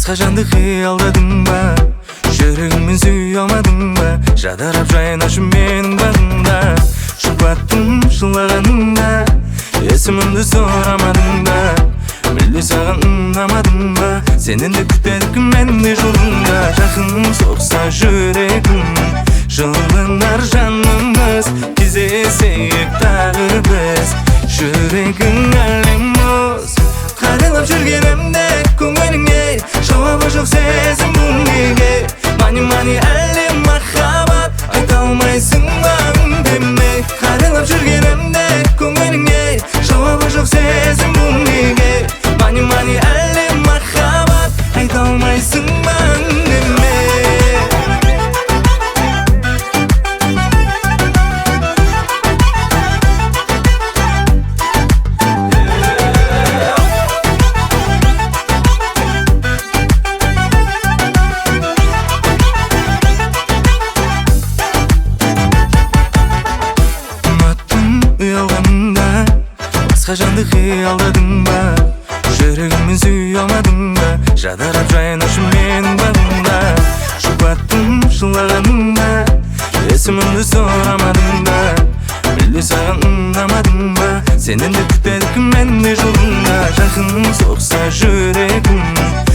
басқа жанды қиялдадың ба? Жүрегіңмен сүйе алмадың ба? Жадырап жайнашы менің бағымда. Жұбаттым жылағаныңда, есімімді сұрамадың ба? Мүлде саған ұнамадың ба? Сенен де күтедік мен де жолыңда. Жақыным соқса жүрегім, жылынар жанымыз. Кездесейік тағы біз, жүрегің әлем мұз. Қарайлап жүргенімде көңіліңе жауабы жоқ сезім бұл неге? Мани әлі махаббат айта алмайсың ба үндеме? Қарайлап жүргенімде көңіліңе жауабы жоқ сезім бұл неге? Мани әлі махаббат айта алмайсың ба үндеме? Басқа жанды қиялдадың ба? Жүрегіңмен сүйе алмадың ба? Жадырап жайнашы менің бағымда. Жұбаттым жылағаныңда, есімімді сұрамадың ба? Мүлде саған ұнамадың ба? Сенен де күтедік мен де жолыңда. Жақыным соқса жүрегім,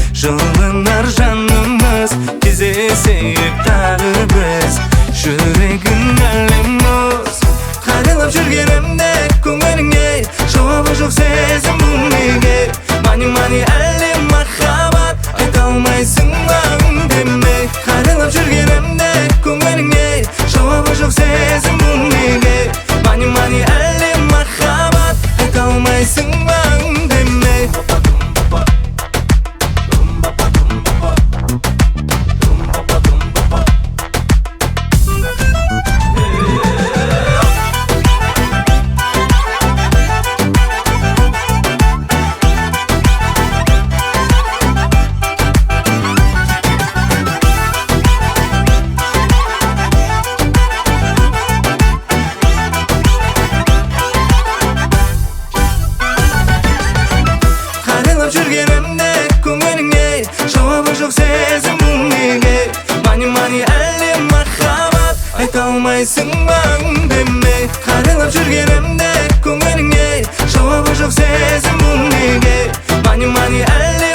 жылынар жанымыз. Кездесейік тағы біз, жүрегің әлем мұз. Қарайлап жүргенімде көңіліңе жауабы жоқ сезім бұл неге? Мани әлі махаббат айта алмайсың ба үндеме? Қарайлап жүргенімде көңіліңе жауабы жоқ сезім бұл неге? Мани әлі махаббат айта алмайсың ба үндеме? Жүргенімде көңіліңе жауабы жоқ сезім бұл неге? Мани әлі махаббат айта алмайсың ба үндеме? Қарайлап жүргенімде көңіліңе жауабы жоқ сезім бұл неге? Мани әлі